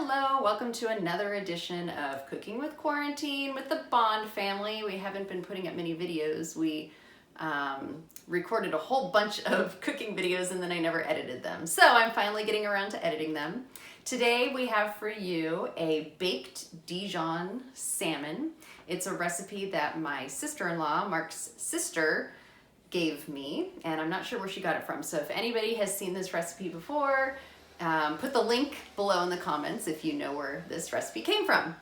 Hello, welcome to another edition of Cooking with Quarantine with the Bond family. We haven't been putting up many videos. We recorded a whole bunch of cooking videos and then I never edited them. So I'm finally getting around to editing them. Today we have for you a baked Dijon salmon. It's a recipe that my sister-in-law, Mark's sister, gave me, and I'm not sure where she got it from. So if anybody has seen this recipe before, put the link below in the comments if you know where this recipe came from.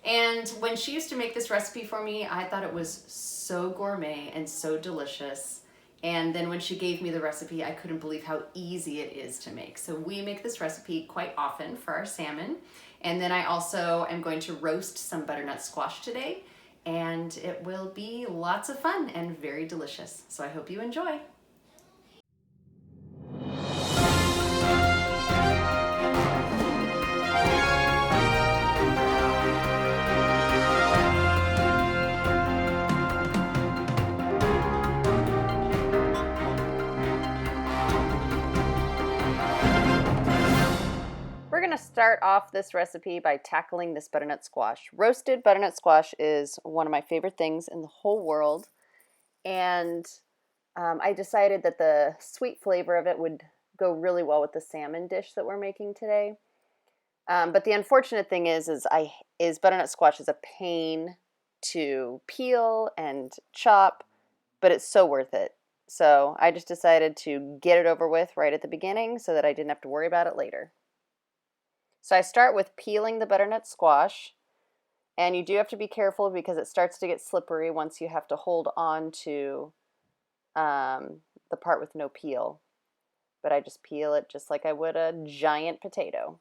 And when she used to make this recipe for me, I thought it was so gourmet and so delicious. And then when she gave me the recipe, I couldn't believe how easy it is to make. So we make this recipe quite often for our salmon. And then I also am going to roast some butternut squash today, and it will be lots of fun and very delicious. So I hope you enjoy. We're going to start off this recipe by tackling this butternut squash. Roasted butternut squash is one of my favorite things in the whole world, and I decided that the sweet flavor of it would go really well with the salmon dish that we're making today. But the unfortunate thing is butternut squash is a pain to peel and chop, but it's so worth it. So I just decided to get it over with right at the beginning so that I didn't have to worry about it later. So I start with peeling the butternut squash, and you do have to be careful because it starts to get slippery once you have to hold on to the part with no peel. But I just peel it just like I would a giant potato.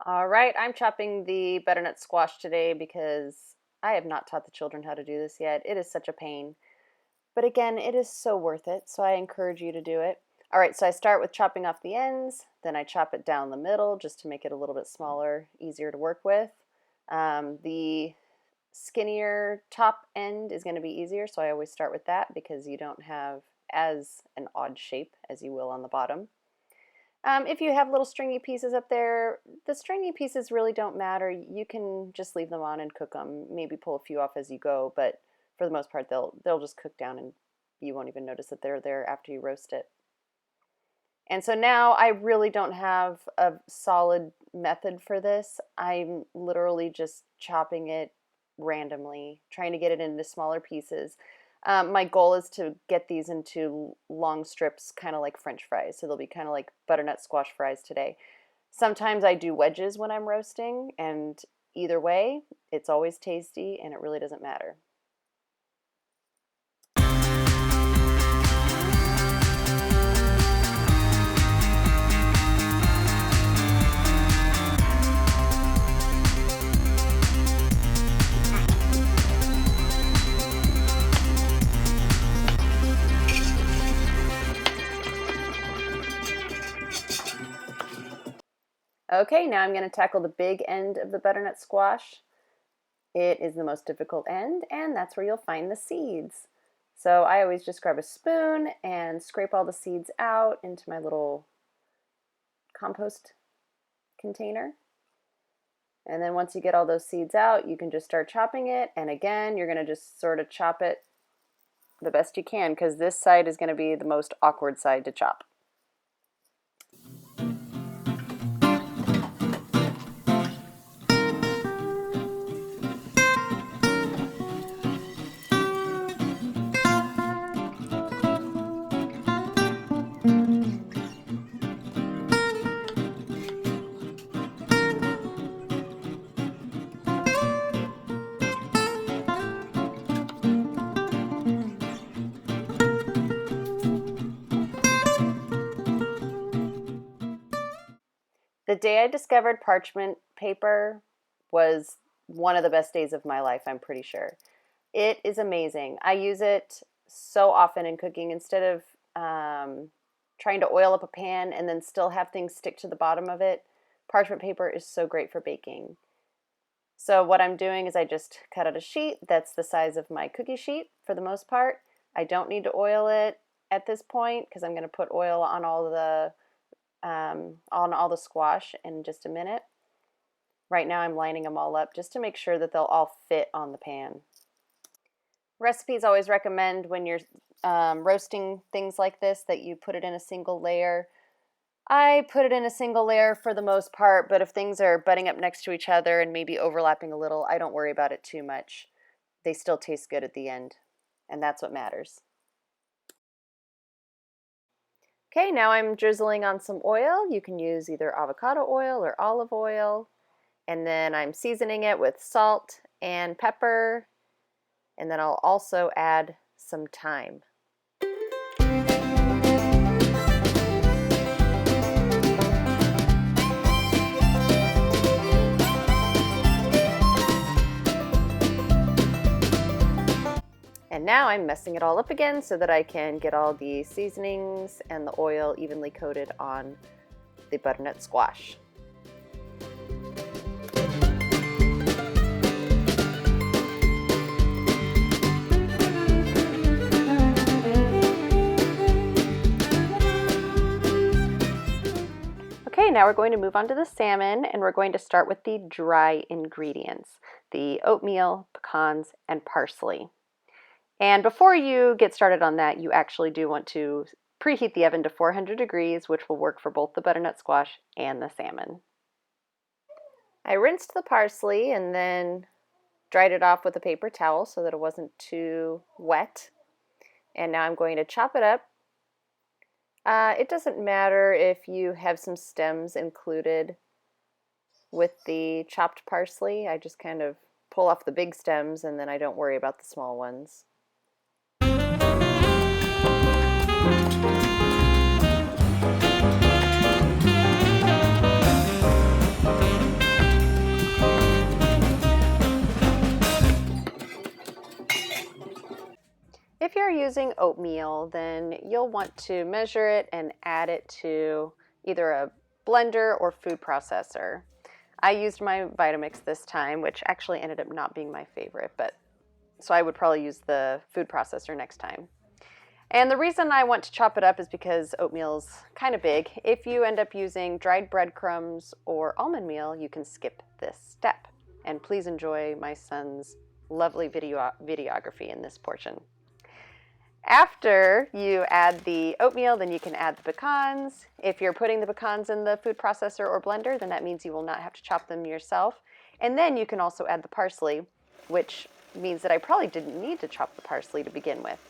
All right, I'm chopping the butternut squash today because I have not taught the children how to do this yet. It is such a pain. But again, it is so worth it, so I encourage you to do it. All right, so I start with chopping off the ends, then I chop it down the middle just to make it a little bit smaller, easier to work with. The skinnier top end is going to be easier, so I always start with that because you don't have as an odd shape as you will on the bottom. If you have little stringy pieces up there, the stringy pieces really don't matter. You can just leave them on and cook them, maybe pull a few off as you go, but for the most part they'll just cook down and you won't even notice that they're there after you roast it. And so now I really don't have a solid method for this. I'm literally just chopping it randomly, trying to get it into smaller pieces. My goal is to get these into long strips, kind of like French fries. So they'll be kind of like butternut squash fries today. Sometimes I do wedges when I'm roasting, and either way, it's always tasty and it really doesn't matter. Okay, now I'm going to tackle the big end of the butternut squash. It is the most difficult end, and that's where you'll find the seeds. So I always just grab a spoon and scrape all the seeds out into my little compost container. And then once you get all those seeds out, you can just start chopping it. And again, you're going to just sort of chop it the best you can because this side is going to be the most awkward side to chop. The day I discovered parchment paper was one of the best days of my life, I'm pretty sure. It is amazing. I use it so often in cooking. Instead of trying to oil up a pan and then still have things stick to the bottom of it, parchment paper is so great for baking. So what I'm doing is I just cut out a sheet that's the size of my cookie sheet for the most part. I don't need to oil it at this point because I'm going to put oil on all the squash in just a minute. Right now I'm lining them all up just to make sure that they'll all fit on the pan. Recipes always recommend when you're roasting things like this that you put it in a single layer. I put it in a single layer for the most part, but if things are butting up next to each other and maybe overlapping a little, I don't worry about it too much. They still taste good at the end, and that's what matters. Okay, now I'm drizzling on some oil. You can use either avocado oil or olive oil. And then I'm seasoning it with salt and pepper. And then I'll also add some thyme. And now I'm messing it all up again so that I can get all the seasonings and the oil evenly coated on the butternut squash. Okay, now we're going to move on to the salmon, and we're going to start with the dry ingredients, the oatmeal, pecans, and parsley. And before you get started on that, you actually do want to preheat the oven to 400 degrees, which will work for both the butternut squash and the salmon. I rinsed the parsley and then dried it off with a paper towel so that it wasn't too wet. And now I'm going to chop it up. It doesn't matter if you have some stems included with the chopped parsley. I just kind of pull off the big stems and then I don't worry about the small ones. If you're using oatmeal, then you'll want to measure it and add it to either a blender or food processor. I used my Vitamix this time, which actually ended up not being my favorite, but so I would probably use the food processor next time. And the reason I want to chop it up is because oatmeal's kind of big. If you end up using dried breadcrumbs or almond meal, you can skip this step. And please enjoy my son's lovely videography in this portion. After you add the oatmeal, then you can add the pecans. If you're putting the pecans in the food processor or blender, then that means you will not have to chop them yourself. And then you can also add the parsley, which means that I probably didn't need to chop the parsley to begin with.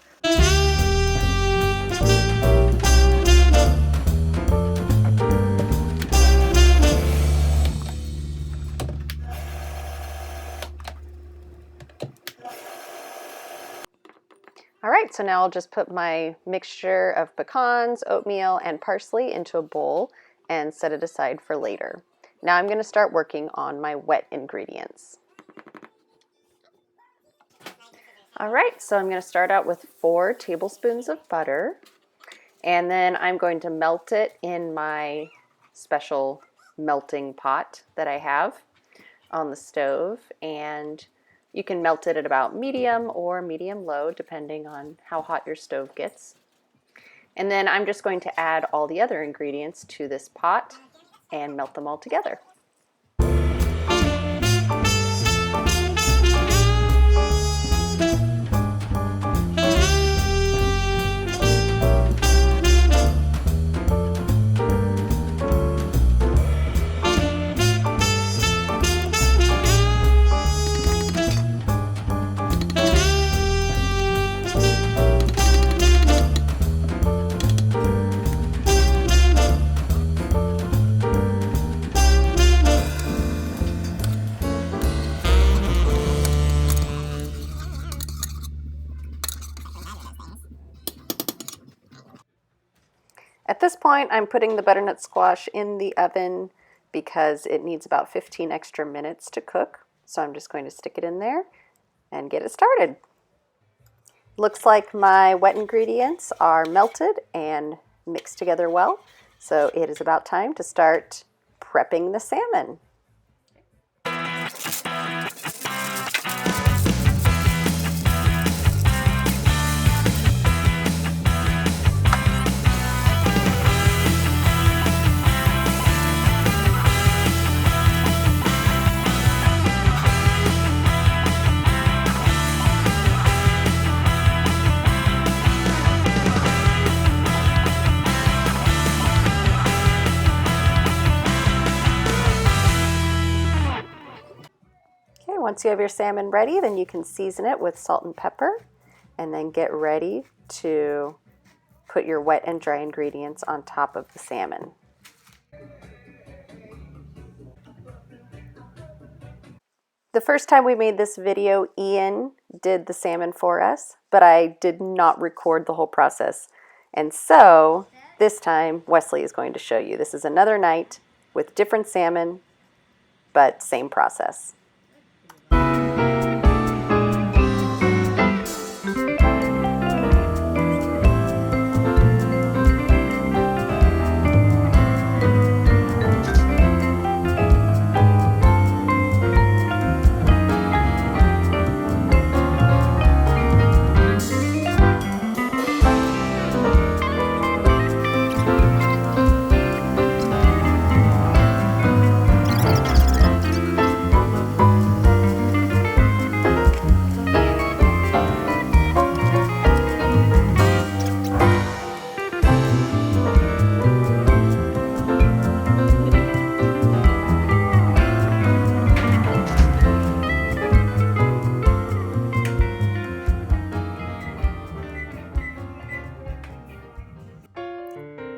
All right, so now I'll just put my mixture of pecans, oatmeal, and parsley into a bowl and set it aside for later. Now I'm going to start working on my wet ingredients. All right, so I'm going to start out with 4 tablespoons of butter, and then I'm going to melt it in my special melting pot that I have on the stove, and you can melt it at about medium or medium-low, depending on how hot your stove gets. And then I'm just going to add all the other ingredients to this pot and melt them all together. At this point, I'm putting the butternut squash in the oven because it needs about 15 extra minutes to cook. So I'm just going to stick it in there and get it started. Looks like my wet ingredients are melted and mixed together well. So it is about time to start prepping the salmon. Once you have your salmon ready, then you can season it with salt and pepper, and then get ready to put your wet and dry ingredients on top of the salmon. The first time we made this video, Ian did the salmon for us, but I did not record the whole process. And so this time, Wesley is going to show you. This is another night with different salmon, but same process.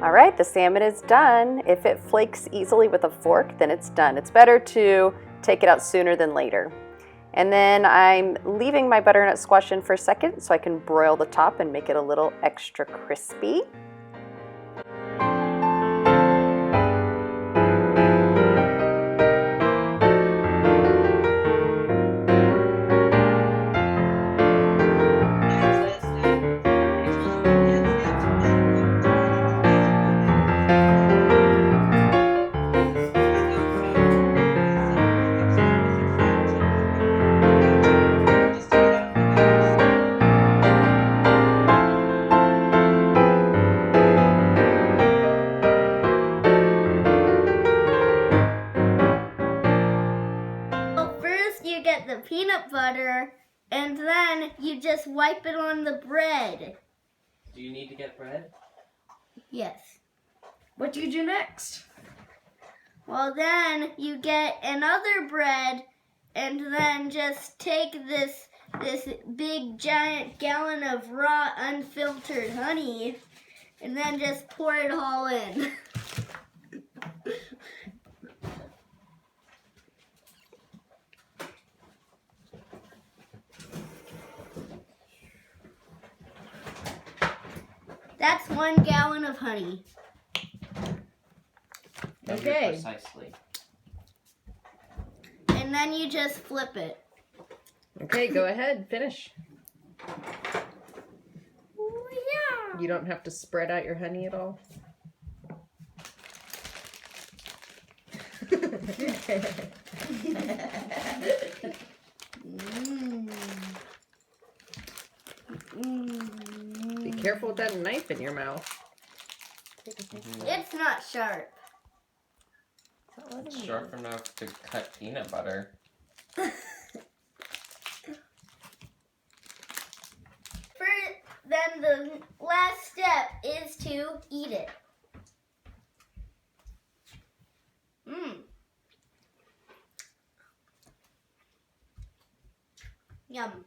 All right, the salmon is done. If it flakes easily with a fork, then it's done. It's better to take it out sooner than later. And then I'm leaving my butternut squash in for a second so I can broil the top and make it a little extra crispy. The peanut butter, and then you just wipe it on the bread. Do you need to get bread? Yes. What do you do next? Well, then you get another bread, and then just take this big giant gallon of raw unfiltered honey, and then just pour it all in. That's 1 gallon of honey. Okay. Precisely. And then you just flip it. Okay, go ahead. Finish. Oh, yeah. You don't have to spread out your honey at all? Be careful with that knife in your mouth. It's not sharp. It's sharp enough to cut peanut butter. Then the last step is to eat it. Yum.